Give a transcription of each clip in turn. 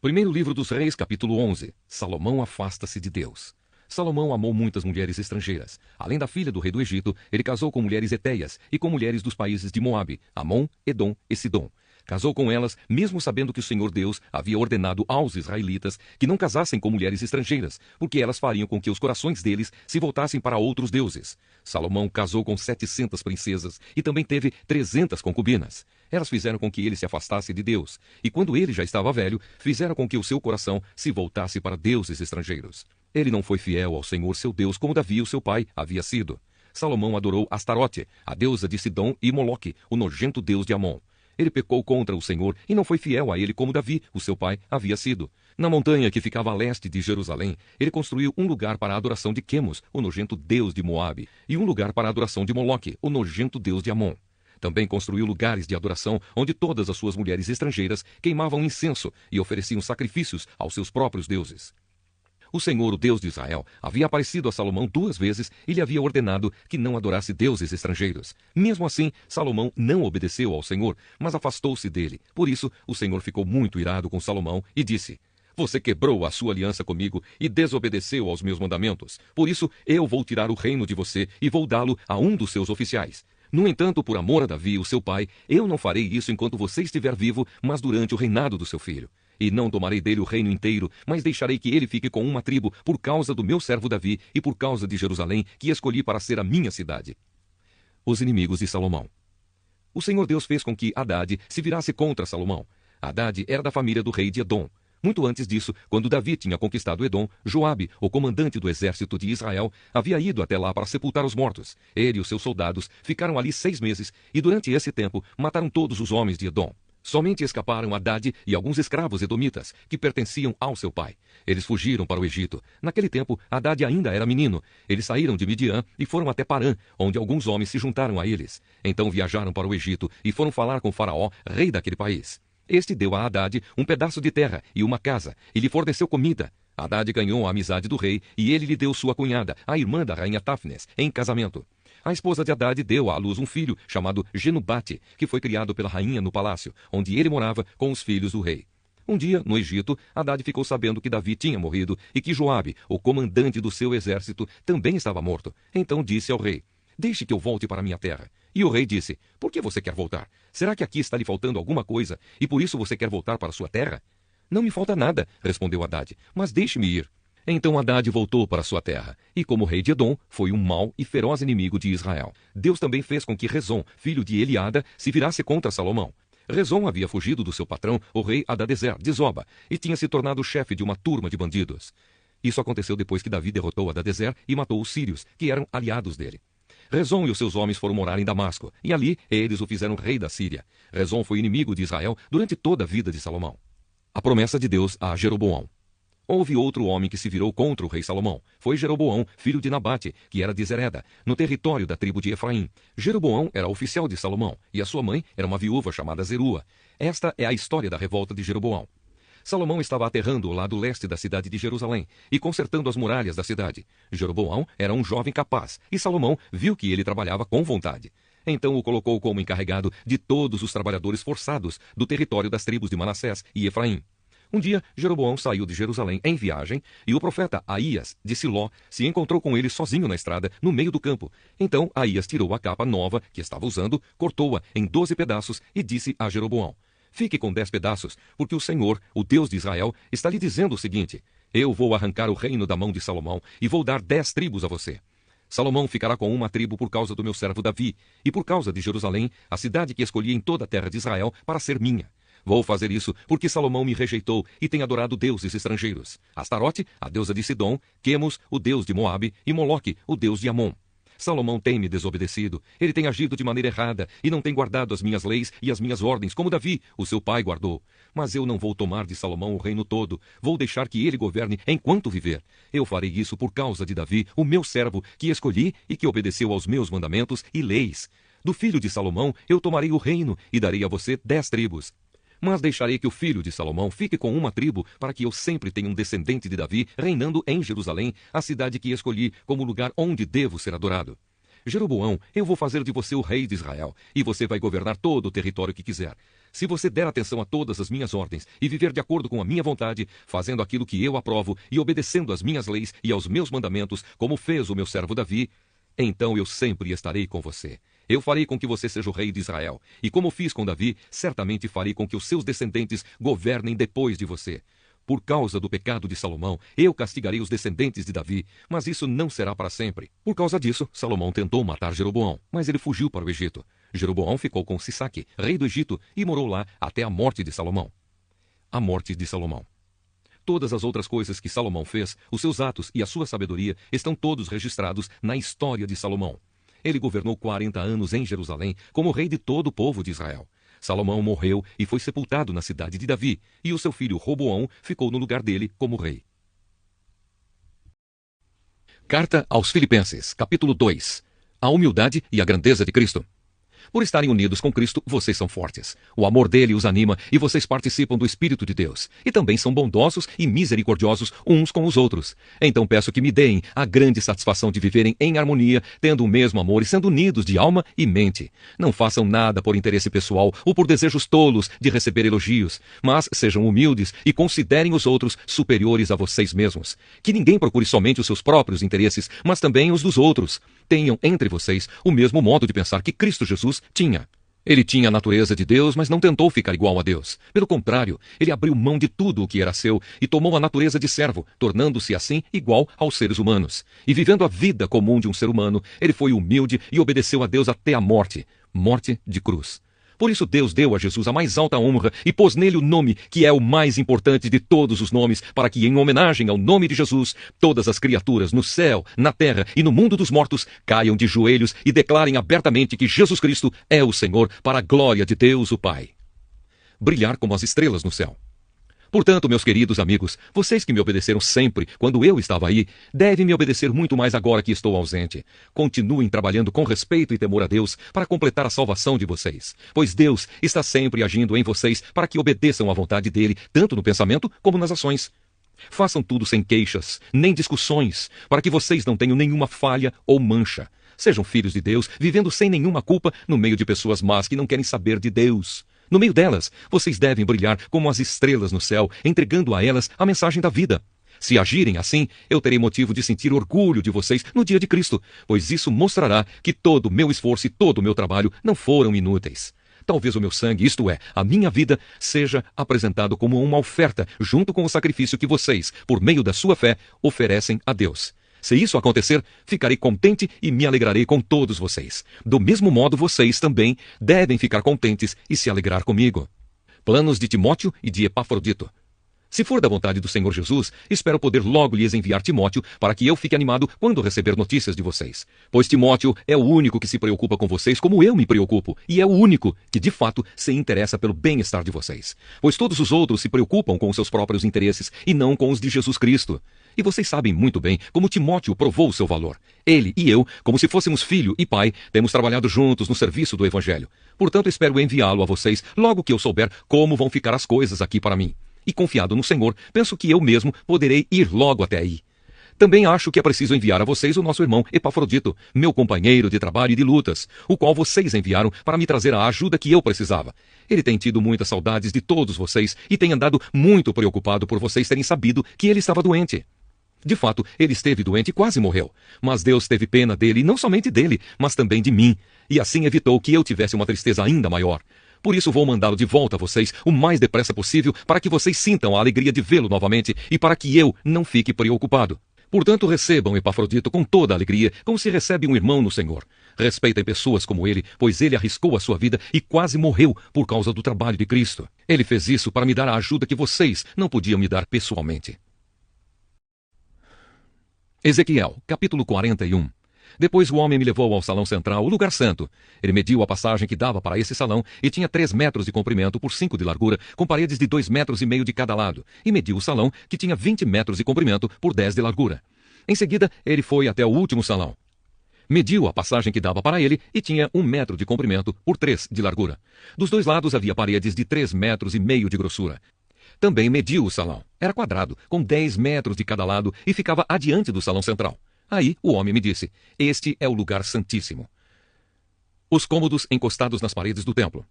Primeiro livro dos Reis, capítulo 11. Salomão afasta-se de Deus. Salomão amou muitas mulheres estrangeiras. Além da filha do rei do Egito, ele casou com mulheres etéias e com mulheres dos países de Moabe, Amon, Edom e Sidom. Casou com elas, mesmo sabendo que o Senhor Deus havia ordenado aos israelitas que não casassem com mulheres estrangeiras, porque elas fariam com que os corações deles se voltassem para outros deuses. Salomão casou com 700 princesas e também teve 300 concubinas. Elas fizeram com que ele se afastasse de Deus, e quando ele já estava velho, fizeram com que o seu coração se voltasse para deuses estrangeiros. Ele não foi fiel ao Senhor seu Deus como Davi, o seu pai, havia sido. Salomão adorou Astarote, a deusa de Sidom, e Moloque, o nojento deus de Amon. Ele pecou contra o Senhor e não foi fiel a ele como Davi, o seu pai, havia sido. Na montanha que ficava a leste de Jerusalém, ele construiu um lugar para a adoração de Quemos, o nojento deus de Moabe, e um lugar para a adoração de Moloque, o nojento deus de Amon. Também construiu lugares de adoração onde todas as suas mulheres estrangeiras queimavam incenso e ofereciam sacrifícios aos seus próprios deuses. O Senhor, o Deus de Israel, havia aparecido a Salomão 2 vezes e lhe havia ordenado que não adorasse deuses estrangeiros. Mesmo assim, Salomão não obedeceu ao Senhor, mas afastou-se dele. Por isso, o Senhor ficou muito irado com Salomão e disse: "Você quebrou a sua aliança comigo e desobedeceu aos meus mandamentos. Por isso, eu vou tirar o reino de você e vou dá-lo a um dos seus oficiais. No entanto, por amor a Davi, o seu pai, eu não farei isso enquanto você estiver vivo, mas durante o reinado do seu filho. E não tomarei dele o reino inteiro, mas deixarei que ele fique com uma tribo por causa do meu servo Davi e por causa de Jerusalém, que escolhi para ser a minha cidade." Os inimigos de Salomão. O Senhor Deus fez com que Hadade se virasse contra Salomão. Hadade era da família do rei de Edom. Muito antes disso, quando Davi tinha conquistado Edom, Joabe, o comandante do exército de Israel, havia ido até lá para sepultar os mortos. Ele e os seus soldados ficaram ali 6 meses e durante esse tempo mataram todos os homens de Edom. Somente escaparam Hadade e alguns escravos edomitas, que pertenciam ao seu pai. Eles fugiram para o Egito. Naquele tempo, Hadade ainda era menino. Eles saíram de Midian e foram até Parã, onde alguns homens se juntaram a eles. Então viajaram para o Egito e foram falar com Faraó, rei daquele país. Este deu a Hadade um pedaço de terra e uma casa, e lhe forneceu comida. Hadade ganhou a amizade do rei, e ele lhe deu sua cunhada, a irmã da rainha Táfnes, em casamento. A esposa de Hadade deu à luz um filho chamado Genubate, que foi criado pela rainha no palácio, onde ele morava com os filhos do rei. Um dia, no Egito, Hadade ficou sabendo que Davi tinha morrido e que Joabe, o comandante do seu exército, também estava morto. Então disse ao rei: "Deixe que eu volte para minha terra." E o rei disse: "Por que você quer voltar? Será que aqui está lhe faltando alguma coisa e por isso você quer voltar para sua terra?" "Não me falta nada", respondeu Hadade, "mas deixe-me ir." Então Hadade voltou para sua terra, e como rei de Edom, foi um mau e feroz inimigo de Israel. Deus também fez com que Rezon, filho de Eliada, se virasse contra Salomão. Rezon havia fugido do seu patrão, o rei Hadadezer, de Zoba, e tinha se tornado chefe de uma turma de bandidos. Isso aconteceu depois que Davi derrotou Hadadezer e matou os sírios, que eram aliados dele. Rezon e os seus homens foram morar em Damasco, e ali eles o fizeram rei da Síria. Rezon foi inimigo de Israel durante toda a vida de Salomão. A promessa de Deus a Jeroboão. Houve outro homem que se virou contra o rei Salomão. Foi Jeroboão, filho de Nabate, que era de Zereda, no território da tribo de Efraim. Jeroboão era oficial de Salomão, e a sua mãe era uma viúva chamada Zerua. Esta é a história da revolta de Jeroboão. Salomão estava aterrando o lado leste da cidade de Jerusalém e consertando as muralhas da cidade. Jeroboão era um jovem capaz, e Salomão viu que ele trabalhava com vontade. Então o colocou como encarregado de todos os trabalhadores forçados do território das tribos de Manassés e Efraim. Um dia, Jeroboão saiu de Jerusalém em viagem, e o profeta Aías, de Siló, se encontrou com ele sozinho na estrada, no meio do campo. Então Aías tirou a capa nova que estava usando, cortou-a em 12 pedaços e disse a Jeroboão: "Fique com 10 pedaços, porque o Senhor, o Deus de Israel, está lhe dizendo o seguinte: eu vou arrancar o reino da mão de Salomão e vou dar 10 tribos a você. Salomão ficará com uma tribo por causa do meu servo Davi, e por causa de Jerusalém, a cidade que escolhi em toda a terra de Israel para ser minha. Vou fazer isso porque Salomão me rejeitou e tem adorado deuses estrangeiros: Astarote, a deusa de Sidom, Quemos, o deus de Moabe, e Moloque, o deus de Amon. Salomão tem me desobedecido, ele tem agido de maneira errada e não tem guardado as minhas leis e as minhas ordens, como Davi, o seu pai, guardou. Mas eu não vou tomar de Salomão o reino todo, vou deixar que ele governe enquanto viver. Eu farei isso por causa de Davi, o meu servo, que escolhi e que obedeceu aos meus mandamentos e leis. Do filho de Salomão eu tomarei o reino e darei a você 10 tribos. Mas deixarei que o filho de Salomão fique com uma tribo, para que eu sempre tenha um descendente de Davi reinando em Jerusalém, a cidade que escolhi como lugar onde devo ser adorado. Jeroboão, eu vou fazer de você o rei de Israel, e você vai governar todo o território que quiser. Se você der atenção a todas as minhas ordens e viver de acordo com a minha vontade, fazendo aquilo que eu aprovo e obedecendo às minhas leis e aos meus mandamentos, como fez o meu servo Davi, então eu sempre estarei com você. Eu farei com que você seja o rei de Israel. E como fiz com Davi, certamente farei com que os seus descendentes governem depois de você. Por causa do pecado de Salomão, eu castigarei os descendentes de Davi, mas isso não será para sempre. Por causa disso, Salomão tentou matar Jeroboão, mas ele fugiu para o Egito. Jeroboão ficou com Sisaque, rei do Egito, e morou lá até a morte de Salomão. A morte de Salomão. Todas as outras coisas que Salomão fez, os seus atos e a sua sabedoria, estão todos registrados na história de Salomão. Ele governou 40 anos em Jerusalém como rei de todo o povo de Israel. Salomão morreu e foi sepultado na cidade de Davi, e o seu filho Roboão ficou no lugar dele como rei. Carta aos Filipenses, capítulo 2. A humildade e a grandeza de Cristo. Por estarem unidos com Cristo, vocês são fortes. O amor dele os anima e vocês participam do Espírito de Deus. E também são bondosos e misericordiosos uns com os outros. Então peço que me deem a grande satisfação de viverem em harmonia, tendo o mesmo amor e sendo unidos de alma e mente. Não façam nada por interesse pessoal ou por desejos tolos de receber elogios, mas sejam humildes e considerem os outros superiores a vocês mesmos. Que ninguém procure somente os seus próprios interesses, mas também os dos outros. Tenham entre vocês o mesmo modo de pensar que Cristo Jesus tinha. Ele tinha a natureza de Deus, mas não tentou ficar igual a Deus. Pelo contrário, ele abriu mão de tudo o que era seu e tomou a natureza de servo, tornando-se assim igual aos seres humanos. E vivendo a vida comum de um ser humano, ele foi humilde e obedeceu a Deus até a morte, morte de cruz. Por isso Deus deu a Jesus a mais alta honra e pôs nele o nome que é o mais importante de todos os nomes, para que, em homenagem ao nome de Jesus, todas as criaturas no céu, na terra e no mundo dos mortos caiam de joelhos e declarem abertamente que Jesus Cristo é o Senhor, para a glória de Deus o Pai. Brilhar como as estrelas no céu. Portanto, meus queridos amigos, vocês que me obedeceram sempre quando eu estava aí, devem me obedecer muito mais agora que estou ausente. Continuem trabalhando com respeito e temor a Deus para completar a salvação de vocês, pois Deus está sempre agindo em vocês para que obedeçam à vontade dele, tanto no pensamento como nas ações. Façam tudo sem queixas, nem discussões, para que vocês não tenham nenhuma falha ou mancha. Sejam filhos de Deus, vivendo sem nenhuma culpa no meio de pessoas más que não querem saber de Deus. No meio delas, vocês devem brilhar como as estrelas no céu, entregando a elas a mensagem da vida. Se agirem assim, eu terei motivo de sentir orgulho de vocês no dia de Cristo, pois isso mostrará que todo o meu esforço e todo o meu trabalho não foram inúteis. Talvez o meu sangue, isto é, a minha vida, seja apresentado como uma oferta junto com o sacrifício que vocês, por meio da sua fé, oferecem a Deus. Se isso acontecer, ficarei contente e me alegrarei com todos vocês. Do mesmo modo, vocês também devem ficar contentes e se alegrar comigo. Planos de Timóteo e de Epafrodito. Se for da vontade do Senhor Jesus, espero poder logo lhes enviar Timóteo para que eu fique animado quando receber notícias de vocês. Pois Timóteo é o único que se preocupa com vocês como eu me preocupo, e é o único que, de fato, se interessa pelo bem-estar de vocês. Pois todos os outros se preocupam com os seus próprios interesses e não com os de Jesus Cristo. E vocês sabem muito bem como Timóteo provou o seu valor. Ele e eu, como se fôssemos filho e pai, temos trabalhado juntos no serviço do Evangelho. Portanto, espero enviá-lo a vocês logo que eu souber como vão ficar as coisas aqui para mim. E confiado no Senhor, penso que eu mesmo poderei ir logo até aí. Também acho que é preciso enviar a vocês o nosso irmão Epafrodito, meu companheiro de trabalho e de lutas, o qual vocês enviaram para me trazer a ajuda que eu precisava. Ele tem tido muitas saudades de todos vocês e tem andado muito preocupado por vocês terem sabido que ele estava doente. De fato, ele esteve doente e quase morreu. Mas Deus teve pena dele, e não somente dele, mas também de mim, e assim evitou que eu tivesse uma tristeza ainda maior. Por isso vou mandá-lo de volta a vocês o mais depressa possível, para que vocês sintam a alegria de vê-lo novamente e para que eu não fique preocupado. Portanto, recebam Epafrodito com toda a alegria, como se recebe um irmão no Senhor. Respeitem pessoas como ele, pois ele arriscou a sua vida e quase morreu por causa do trabalho de Cristo. Ele fez isso para me dar a ajuda que vocês não podiam me dar pessoalmente. Ezequiel, capítulo 41. Depois o homem me levou ao salão central, o lugar santo. Ele mediu a passagem que dava para esse salão e tinha 3 metros de comprimento por 5 de largura, com paredes de 2,5 metros de cada lado. E mediu o salão, que tinha 20 metros de comprimento por 10 de largura. Em seguida, ele foi até o último salão. Mediu a passagem que dava para ele e tinha 1 metro de comprimento por 3 de largura. Dos dois lados havia paredes de 3,5 metros de grossura. Também mediu o salão. Era quadrado, com 10 metros de cada lado e ficava adiante do salão central. Aí o homem me disse: este é o lugar santíssimo. Os cômodos encostados nas paredes do templo.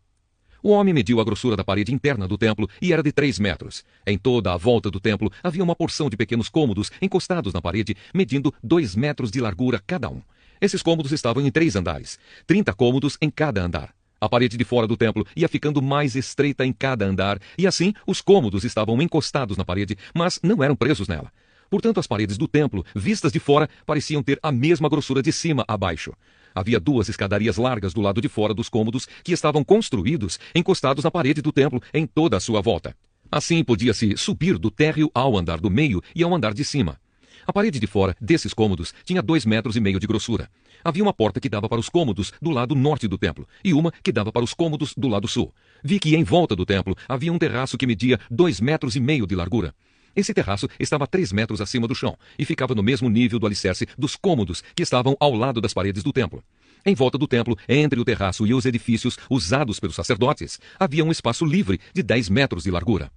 O homem mediu a grossura da parede interna do templo e era de 3 metros. Em toda a volta do templo havia uma porção de pequenos cômodos encostados na parede, medindo 2 metros de largura cada um. Esses cômodos estavam em 3 andares, 30 cômodos em cada andar. A parede de fora do templo ia ficando mais estreita em cada andar, e assim os cômodos estavam encostados na parede, mas não eram presos nela. Portanto, as paredes do templo, vistas de fora, pareciam ter a mesma grossura de cima a baixo. Havia 2 escadarias largas do lado de fora dos cômodos que estavam construídos, encostados na parede do templo em toda a sua volta. Assim podia-se subir do térreo ao andar do meio e ao andar de cima. A parede de fora desses cômodos tinha 2,5 metros de grossura. Havia uma porta que dava para os cômodos do lado norte do templo e uma que dava para os cômodos do lado sul. Vi que em volta do templo havia um terraço que media 2,5 metros de largura. Esse terraço estava 3 metros acima do chão e ficava no mesmo nível do alicerce dos cômodos que estavam ao lado das paredes do templo. Em volta do templo, entre o terraço e os edifícios usados pelos sacerdotes, havia um espaço livre de 10 metros de largura.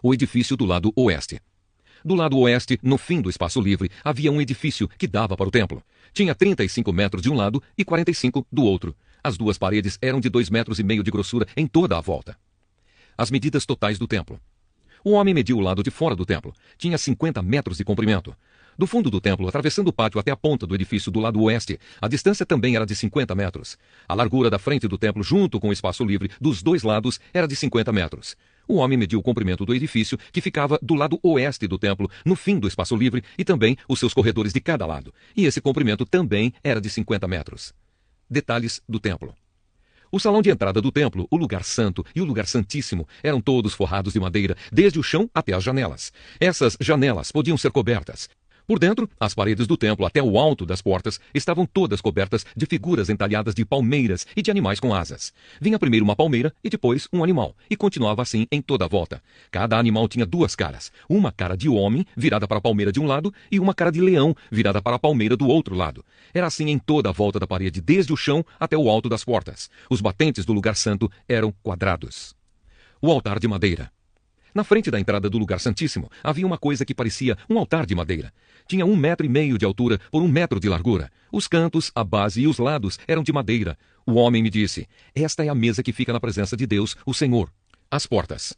O edifício do lado oeste. Do lado oeste, no fim do espaço livre, havia um edifício que dava para o templo. Tinha 35 metros de um lado e 45 do outro. As 2 paredes eram de 2,5 metros de grossura em toda a volta. As medidas totais do templo. O homem mediu o lado de fora do templo. Tinha 50 metros de comprimento. Do fundo do templo, atravessando o pátio até a ponta do edifício do lado oeste, a distância também era de 50 metros. A largura da frente do templo, junto com o espaço livre dos 2 lados, era de 50 metros. O homem mediu o comprimento do edifício, que ficava do lado oeste do templo, no fim do espaço livre, e também os seus corredores de cada lado. E esse comprimento também era de 50 metros. Detalhes do templo. O salão de entrada do templo, o lugar santo e o lugar santíssimo eram todos forrados de madeira, desde o chão até as janelas. Essas janelas podiam ser cobertas. Por dentro, as paredes do templo até o alto das portas estavam todas cobertas de figuras entalhadas de palmeiras e de animais com asas. Vinha primeiro uma palmeira e depois um animal, e continuava assim em toda a volta. Cada animal tinha 2 caras, uma cara de homem, virada para a palmeira de um lado, e uma cara de leão, virada para a palmeira do outro lado. Era assim em toda a volta da parede, desde o chão até o alto das portas. Os batentes do lugar santo eram quadrados. O altar de madeira. Na frente da entrada do lugar santíssimo havia uma coisa que parecia um altar de madeira. Tinha 1,5 metros de altura por 1 metro de largura. Os cantos, a base e os lados eram de madeira. O homem me disse: esta é a mesa que fica na presença de Deus, o Senhor. As portas.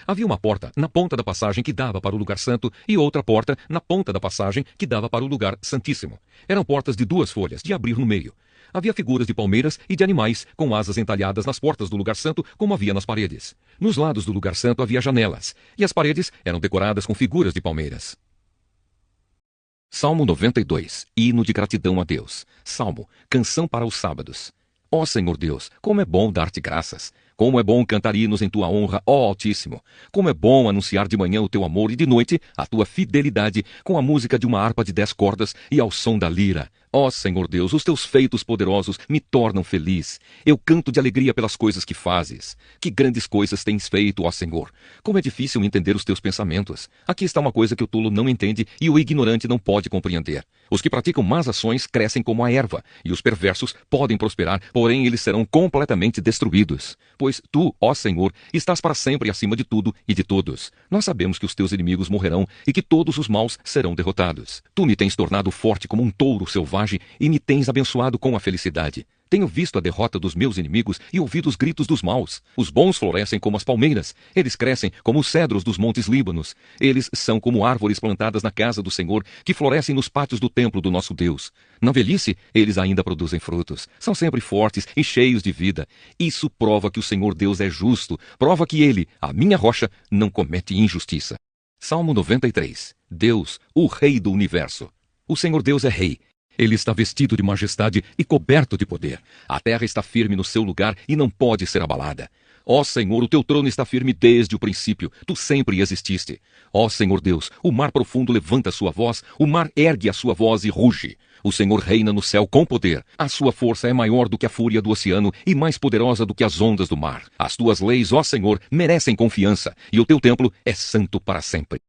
Havia uma porta na ponta da passagem que dava para o lugar santo e outra porta na ponta da passagem que dava para o lugar santíssimo. Eram portas de 2 folhas, de abrir no meio. Havia figuras de palmeiras e de animais com asas entalhadas nas portas do lugar santo, como havia nas paredes. Nos lados do lugar santo havia janelas, e as paredes eram decoradas com figuras de palmeiras. Salmo 92. Hino de gratidão a Deus. Salmo, canção para os sábados. Ó Senhor Deus, como é bom dar-te graças. Como é bom cantar hinos em tua honra, ó Altíssimo. Como é bom anunciar de manhã o teu amor e de noite a tua fidelidade com a música de uma harpa de 10 cordas e ao som da lira. Ó Senhor Deus, os teus feitos poderosos me tornam feliz. Eu canto de alegria pelas coisas que fazes. Que grandes coisas tens feito, ó Senhor. Como é difícil entender os teus pensamentos. Aqui está uma coisa que o tolo não entende e o ignorante não pode compreender. Os que praticam más ações crescem como a erva, e os perversos podem prosperar, porém eles serão completamente destruídos. Pois tu, ó Senhor, estás para sempre acima de tudo e de todos. Nós sabemos que os teus inimigos morrerão e que todos os maus serão derrotados. Tu me tens tornado forte como um touro selvagem e me tens abençoado com a felicidade. Tenho visto a derrota dos meus inimigos e ouvido os gritos dos maus. Os bons florescem como as palmeiras. Eles crescem como os cedros dos montes Líbanos. Eles são como árvores plantadas na casa do Senhor, que florescem nos pátios do templo do nosso Deus. Na velhice, eles ainda produzem frutos. São sempre fortes e cheios de vida. Isso prova que o Senhor Deus é justo. Prova que Ele, a minha rocha, não comete injustiça. Salmo 93. Deus, o Rei do Universo. O Senhor Deus é Rei. Ele está vestido de majestade e coberto de poder. A terra está firme no seu lugar e não pode ser abalada. Ó Senhor, o teu trono está firme desde o princípio. Tu sempre exististe. Ó Senhor Deus, o mar profundo levanta sua voz, o mar ergue a sua voz e ruge. O Senhor reina no céu com poder. A sua força é maior do que a fúria do oceano e mais poderosa do que as ondas do mar. As tuas leis, ó Senhor, merecem confiança, e o teu templo é santo para sempre.